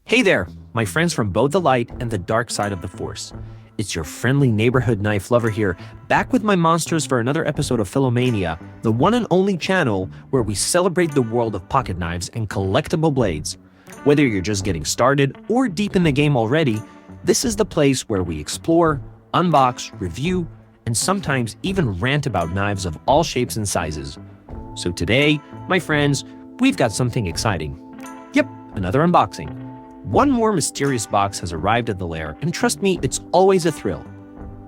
Hey there, my friends from both the light and the dark side of the Force. It's your friendly neighborhood knife lover here, back with my monsters for another episode of Filomania, the one and only channel where we celebrate the world of pocket knives and collectible blades. Whether you're just getting started or deep in the game already, this is the place where we explore, unbox, review, and sometimes even rant about knives of all shapes and sizes. So today, my friends, we've got something exciting. Yep, another unboxing. One more mysterious box has arrived at the lair, and trust me, it's always a thrill.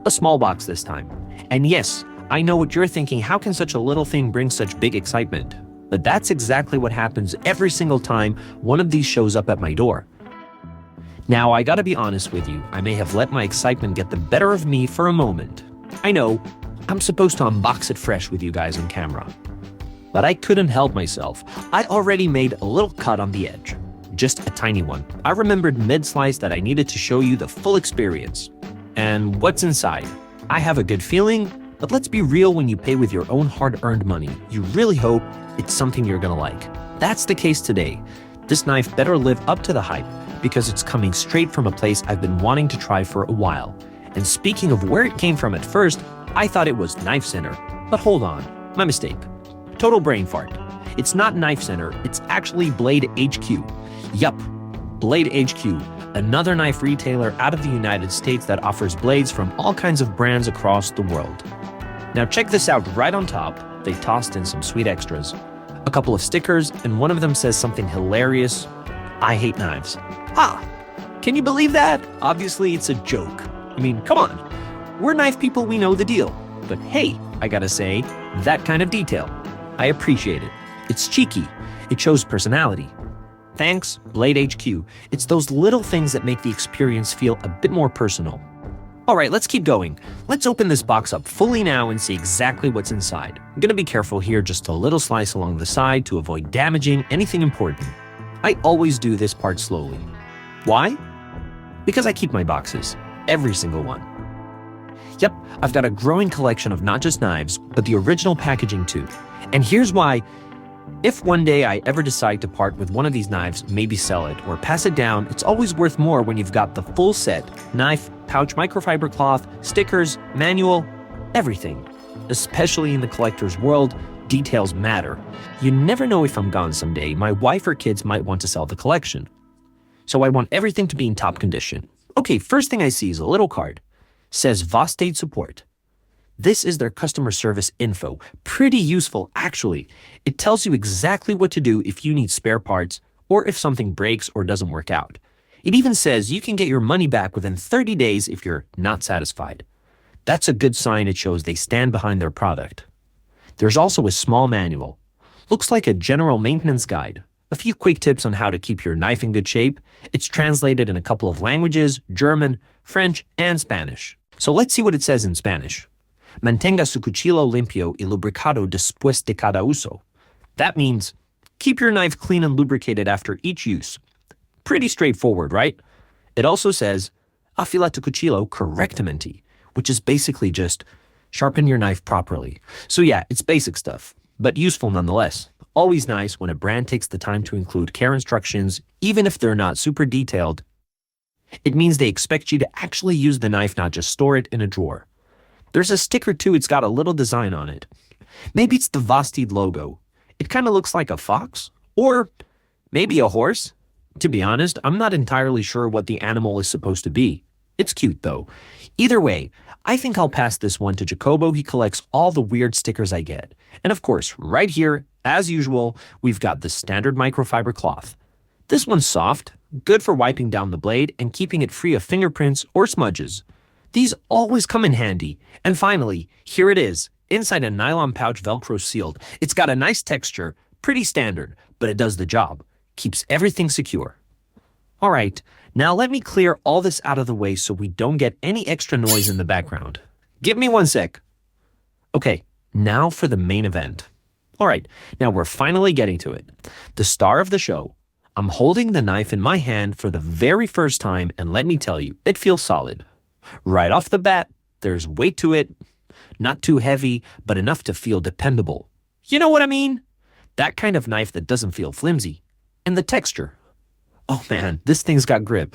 A small box this time. And yes, I know what you're thinking, how can such a little thing bring such big excitement? But that's exactly what happens every single time one of these shows up at my door. Now, I gotta be honest with you, I may have let my excitement get the better of me for a moment. I know, I'm supposed to unbox it fresh with you guys on camera. But I couldn't help myself. I'd already made a little cut on the edge. Just a tiny one. I remembered mid-slice that I needed to show you the full experience. And what's inside? I have a good feeling, but let's be real, when you pay with your own hard-earned money, you really hope it's something you're gonna like. That's the case today. This knife better live up to the hype, because it's coming straight from a place I've been wanting to try for a while. And speaking of where it came from at first, I thought it was Knife Center. But hold on, my mistake. Total brain fart. It's not Knife Center, it's actually Blade HQ. Yup, Blade HQ, another knife retailer out of the United States that offers blades from all kinds of brands across the world. Now check this out, right on top, they tossed in some sweet extras. A couple of stickers, and one of them says something hilarious. I hate knives. Ah, can you believe that? Obviously it's a joke. I mean, come on. We're knife people, we know the deal. But hey, I gotta say, that kind of detail, I appreciate it. It's cheeky. It shows personality. Thanks, Blade HQ. It's those little things that make the experience feel a bit more personal. Alright, let's keep going. Let's open this box up fully now and see exactly what's inside. I'm gonna be careful here, just a little slice along the side to avoid damaging anything important. I always do this part slowly. Why? Because I keep my boxes. Every single one. Yep, I've got a growing collection of not just knives, but the original packaging too. And here's why. If one day I ever decide to part with one of these knives, maybe sell it or pass it down, it's always worth more when you've got the full set: knife, pouch, microfiber cloth, stickers, manual, everything. Especially in the collector's world, details matter. You never know, if I'm gone someday, my wife or kids might want to sell the collection. So I want everything to be in top condition. Okay, first thing I see is a little card. Says Vosteed Support. This is their customer service info. Pretty useful, actually. It tells you exactly what to do if you need spare parts or if something breaks or doesn't work out. It even says you can get your money back within 30 days if you're not satisfied. That's a good sign. It shows they stand behind their product. There's also a small manual. Looks like a general maintenance guide. A few quick tips on how to keep your knife in good shape. It's translated in a couple of languages: German, French, and Spanish. So let's see what it says in Spanish. Mantenga su cuchillo limpio y lubricado después de cada uso. That means, keep your knife clean and lubricated after each use. Pretty straightforward, right? It also says, afila tu cuchillo correctamente, which is basically just sharpen your knife properly. So yeah, it's basic stuff, but useful nonetheless. Always nice when a brand takes the time to include care instructions, even if they're not super detailed. It means they expect you to actually use the knife, not just store it in a drawer. There's a sticker too, it's got a little design on it. Maybe it's the Vosteed logo. It kind of looks like a fox, or maybe a horse. To be honest, I'm not entirely sure what the animal is supposed to be. It's cute though. Either way, I think I'll pass this one to Jacobo. He collects all the weird stickers I get. And of course, right here, as usual, we've got the standard microfiber cloth. This one's soft, good for wiping down the blade and keeping it free of fingerprints or smudges. These always come in handy. And finally, here it is, inside a nylon pouch, Velcro sealed. It's got a nice texture, pretty standard, but it does the job. Keeps everything secure. All right, now let me clear all this out of the way so we don't get any extra noise in the background. Give me one sec. Okay, now for the main event. All right, now we're finally getting to it. The star of the show. I'm holding the knife in my hand for the very first time, and let me tell you, it feels solid. Right off the bat, there's weight to it. Not too heavy, but enough to feel dependable. You know what I mean? That kind of knife that doesn't feel flimsy. And the texture. Oh man, this thing's got grip.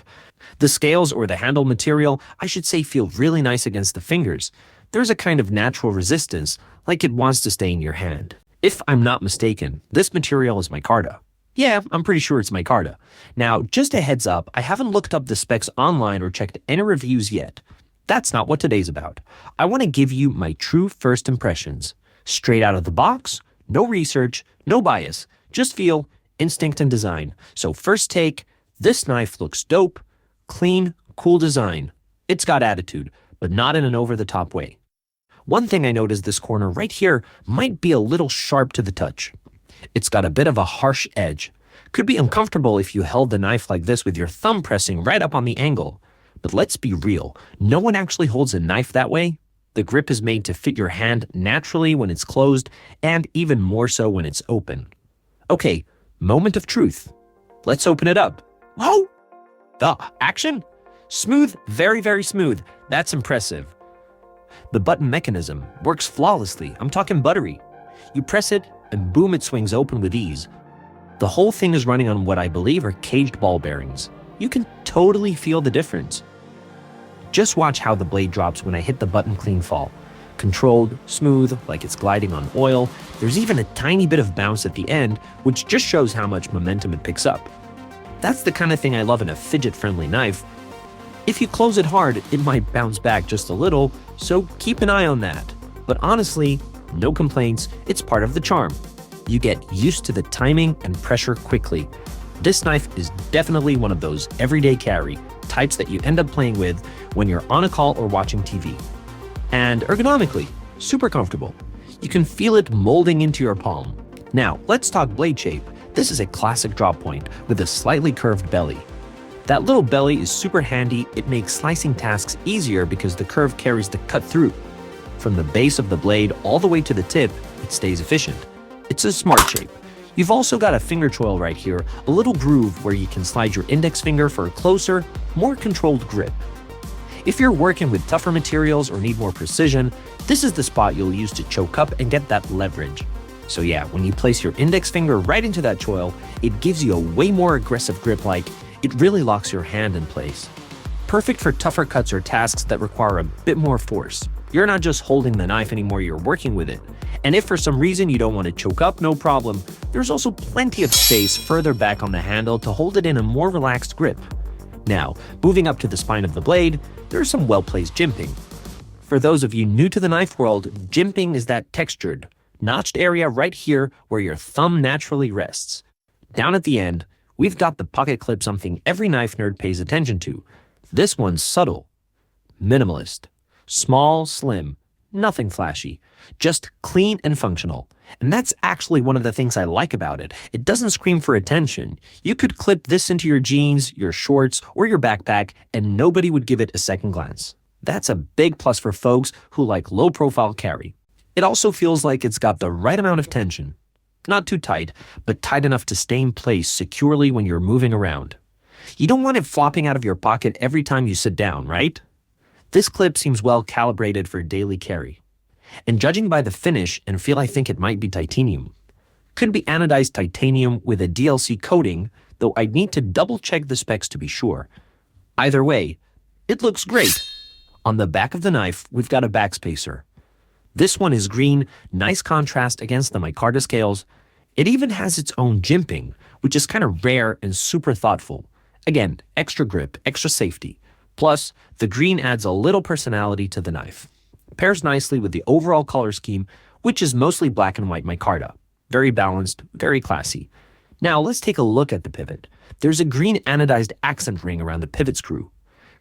The scales or the handle material, I should say, feel really nice against the fingers. There's a kind of natural resistance, like it wants to stay in your hand. If I'm not mistaken, this material is micarta. Yeah, I'm pretty sure it's micarta. Now, just a heads up, I haven't looked up the specs online or checked any reviews yet. That's not what today's about. I want to give you my true first impressions. Straight out of the box, no research, no bias, just feel, instinct, and design. So first take, this knife looks dope, clean, cool design. It's got attitude, but not in an over-the-top way. One thing I noticed, this corner right here might be a little sharp to the touch. It's got a bit of a harsh edge. Could be uncomfortable if you held the knife like this with your thumb pressing right up on the angle. But let's be real, no one actually holds a knife that way. The grip is made to fit your hand naturally when it's closed, and even more so when it's open. Okay, moment of truth. Let's open it up. Whoa! Action? Smooth, very, very smooth. That's impressive. The button mechanism works flawlessly. I'm talking buttery. You press it, and boom, it swings open with ease. The whole thing is running on what I believe are caged ball bearings. You can totally feel the difference. Just watch how the blade drops when I hit the button clean fall. Controlled, smooth, like it's gliding on oil. There's even a tiny bit of bounce at the end, which just shows how much momentum it picks up. That's the kind of thing I love in a fidget-friendly knife. If you close it hard, it might bounce back just a little, so keep an eye on that. But honestly, no complaints, it's part of the charm. You get used to the timing and pressure quickly. This knife is definitely one of those everyday carry types that you end up playing with when you're on a call or watching TV. And ergonomically, super comfortable. You can feel it molding into your palm. Now, let's talk blade shape. This is a classic drop point with a slightly curved belly. That little belly is super handy. It makes slicing tasks easier because the curve carries the cut through. From the base of the blade all the way to the tip, it stays efficient. It's a smart shape. You've also got a finger choil right here, a little groove where you can slide your index finger for a closer, more controlled grip. If you're working with tougher materials or need more precision, this is the spot you'll use to choke up and get that leverage. So yeah, when you place your index finger right into that choil, it gives you a way more aggressive grip, like it really locks your hand in place. Perfect for tougher cuts or tasks that require a bit more force. You're not just holding the knife anymore, you're working with it. And if for some reason you don't want to choke up, no problem. There's also plenty of space further back on the handle to hold it in a more relaxed grip. Now, moving up to the spine of the blade, there's some well-placed jimping. For those of you new to the knife world, jimping is that textured, notched area right here where your thumb naturally rests. Down at the end, we've got the pocket clip, something every knife nerd pays attention to. This one's subtle, minimalist, small, slim, nothing flashy, just clean and functional. And that's actually one of the things I like about it. It doesn't scream for attention. You could clip this into your jeans, your shorts, or your backpack, and nobody would give it a second glance. That's a big plus for folks who like low-profile carry. It also feels like it's got the right amount of tension. Not too tight, but tight enough to stay in place securely when you're moving around. You don't want it flopping out of your pocket every time you sit down, right? This clip seems well calibrated for daily carry. And judging by the finish and feel, I think it might be titanium. Could be anodized titanium with a DLC coating, though I'd need to double check the specs to be sure. Either way, it looks great. On the back of the knife, we've got a backspacer. This one is green, nice contrast against the micarta scales. It even has its own jimping, which is kind of rare and super thoughtful. Again, extra grip, extra safety. Plus, the green adds a little personality to the knife. Pairs nicely with the overall color scheme, which is mostly black and white micarta. Very balanced, very classy. Now let's take a look at the pivot. There's a green anodized accent ring around the pivot screw.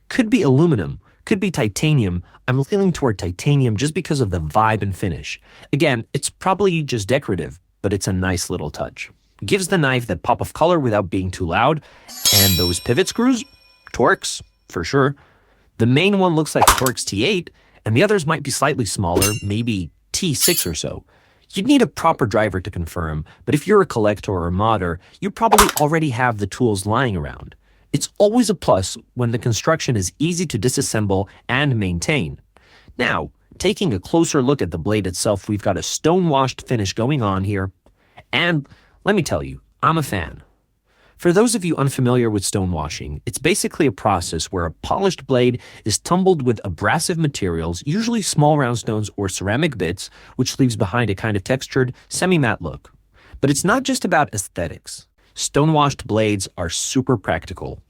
Could be aluminum, could be titanium. I'm leaning toward titanium just because of the vibe and finish. Again, it's probably just decorative, but it's a nice little touch. Gives the knife that pop of color without being too loud. And those pivot screws? Torx, for sure. The main one looks like Torx T8, and the others might be slightly smaller, maybe T6 or so. You'd need a proper driver to confirm, but if you're a collector or a modder, you probably already have the tools lying around. It's always a plus when the construction is easy to disassemble and maintain. Now, taking a closer look at the blade itself, we've got a stone-washed finish going on here. And let me tell you, I'm a fan. For those of you unfamiliar with stonewashing, it's basically a process where a polished blade is tumbled with abrasive materials, usually small round stones or ceramic bits, which leaves behind a kind of textured, semi-matte look. But it's not just about aesthetics. Stonewashed blades are super practical.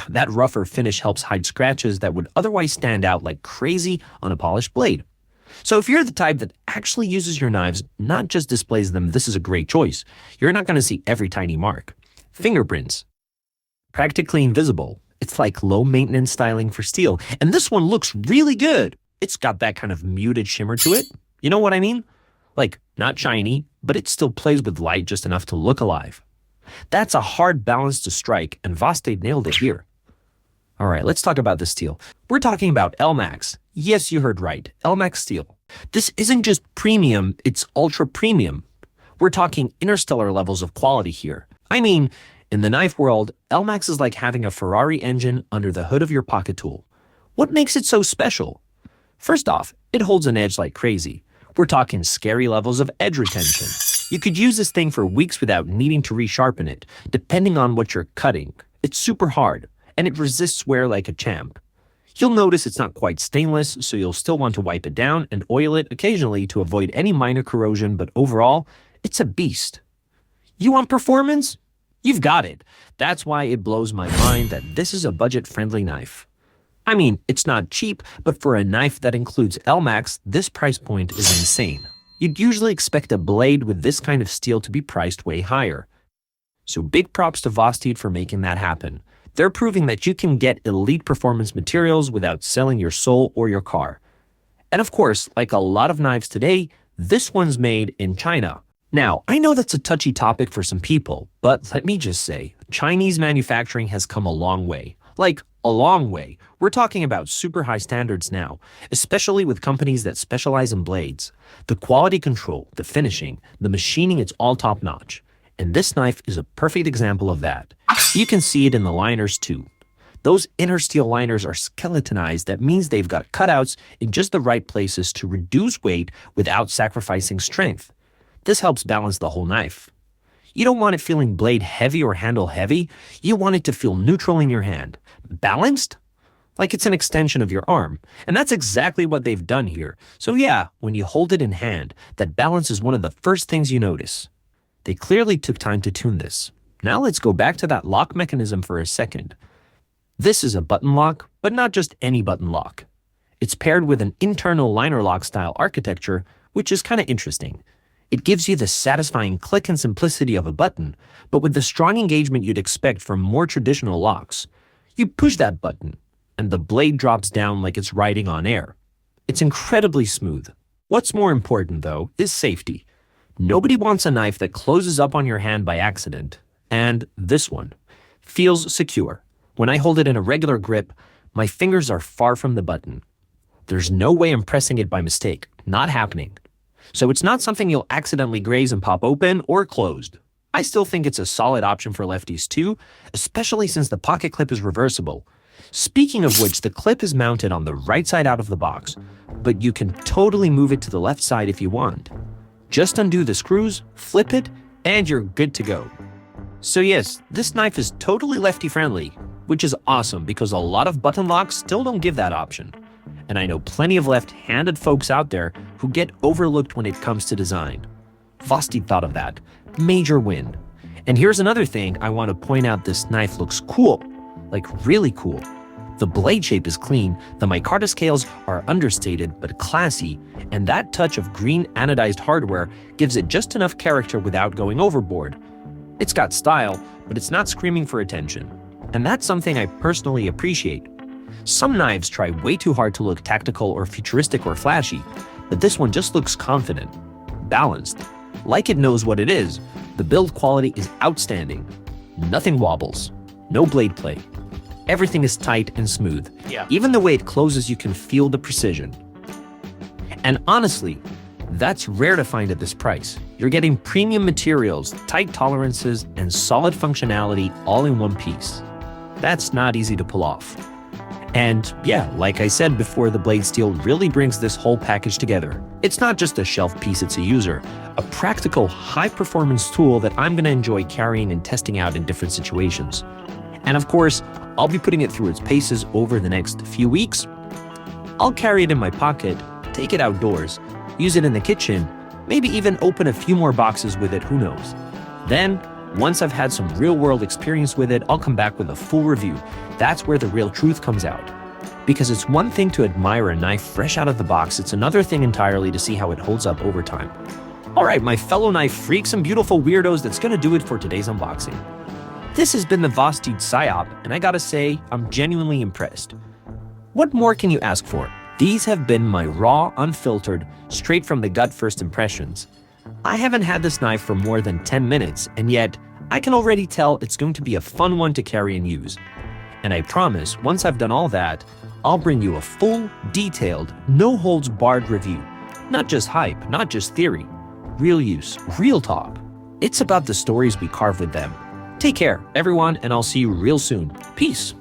That rougher finish helps hide scratches that would otherwise stand out like crazy on a polished blade. So if you're the type that actually uses your knives, not just displays them, this is a great choice. You're not going to see every tiny mark. Fingerprints. Practically invisible. It's like low-maintenance styling for steel. And this one looks really good. It's got that kind of muted shimmer to it. You know what I mean? Like, not shiny, but it still plays with light just enough to look alive. That's a hard balance to strike, and Vosteed nailed it here. All right, let's talk about the steel. We're talking about LMAX. Yes, you heard right, LMAX steel. This isn't just premium, it's ultra premium. We're talking interstellar levels of quality here. I mean, in the knife world, LMAX is like having a Ferrari engine under the hood of your pocket tool. What makes it so special? First off, it holds an edge like crazy. We're talking scary levels of edge retention. You could use this thing for weeks without needing to resharpen it, depending on what you're cutting. It's super hard, and it resists wear like a champ. You'll notice it's not quite stainless, so you'll still want to wipe it down and oil it occasionally to avoid any minor corrosion, but overall, it's a beast. You want performance? You've got it. That's why it blows my mind that this is a budget-friendly knife. I mean, it's not cheap, but for a knife that includes LMAX, this price point is insane. You'd usually expect a blade with this kind of steel to be priced way higher. So big props to Vosteed for making that happen. They're proving that you can get elite performance materials without selling your soul or your car. And of course, like a lot of knives today, this one's made in China. Now, I know that's a touchy topic for some people, but let me just say, Chinese manufacturing has come a long way. Like, a long way. We're talking about super high standards now, especially with companies that specialize in blades. The quality control, the finishing, the machining, it's all top notch. And this knife is a perfect example of that. You can see it in the liners too. Those inner steel liners are skeletonized. That means they've got cutouts in just the right places to reduce weight without sacrificing strength. This helps balance the whole knife. You don't want it feeling blade heavy or handle heavy. You want it to feel neutral in your hand. Balanced? Like it's an extension of your arm. And that's exactly what they've done here. So yeah, when you hold it in hand, that balance is one of the first things you notice. They clearly took time to tune this. Now let's go back to that lock mechanism for a second. This is a button lock, but not just any button lock. It's paired with an internal liner lock style architecture, which is kind of interesting. It gives you the satisfying click and simplicity of a button, but with the strong engagement you'd expect from more traditional locks. You push that button, and the blade drops down like it's riding on air. It's incredibly smooth. What's more important, though, is safety. Nobody wants a knife that closes up on your hand by accident, and this one feels secure. When I hold it in a regular grip, my fingers are far from the button. There's no way I'm pressing it by mistake. Not happening. So it's not something you'll accidentally graze and pop open or closed. I still think it's a solid option for lefties too, especially since the pocket clip is reversible. Speaking of which, the clip is mounted on the right side out of the box, but you can totally move it to the left side if you want. Just undo the screws, flip it, and you're good to go. So yes, this knife is totally lefty friendly, which is awesome because a lot of button locks still don't give that option. And I know plenty of left-handed folks out there who get overlooked when it comes to design. Vosteed thought of that. Major win. And here's another thing I want to point out: this knife looks cool. Like really cool. The blade shape is clean, the micarta scales are understated but classy, and that touch of green anodized hardware gives it just enough character without going overboard. It's got style, but it's not screaming for attention. And that's something I personally appreciate. Some knives try way too hard to look tactical or futuristic or flashy, but this one just looks confident, balanced, like it knows what it is. The build quality is outstanding. Nothing wobbles, no blade play. Everything is tight and smooth. Yeah. Even the way it closes, you can feel the precision. And honestly, that's rare to find at this price. You're getting premium materials, tight tolerances, and solid functionality all in one piece. That's not easy to pull off. And yeah, like I said before, the blade steel really brings this whole package together. It's not just a shelf piece, it's a user, a practical, high-performance tool that I'm gonna enjoy carrying and testing out in different situations. And of course, I'll be putting it through its paces over the next few weeks. I'll carry it in my pocket, take it outdoors, use it in the kitchen, maybe even open a few more boxes with it, who knows. Then, once I've had some real-world experience with it, I'll come back with a full review. That's where the real truth comes out. Because it's one thing to admire a knife fresh out of the box, it's another thing entirely to see how it holds up over time. Alright, my fellow knife freaks and beautiful weirdos, that's gonna do it for today's unboxing. This has been the Vosteed Psyop, and I gotta say, I'm genuinely impressed. What more can you ask for? These have been my raw, unfiltered, straight from the gut first impressions. I haven't had this knife for more than 10 minutes, and yet, I can already tell it's going to be a fun one to carry and use. And I promise, once I've done all that, I'll bring you a full, detailed, no-holds-barred review. Not just hype, not just theory. Real use, real talk. It's about the stories we carve with them. Take care, everyone, and I'll see you real soon. Peace.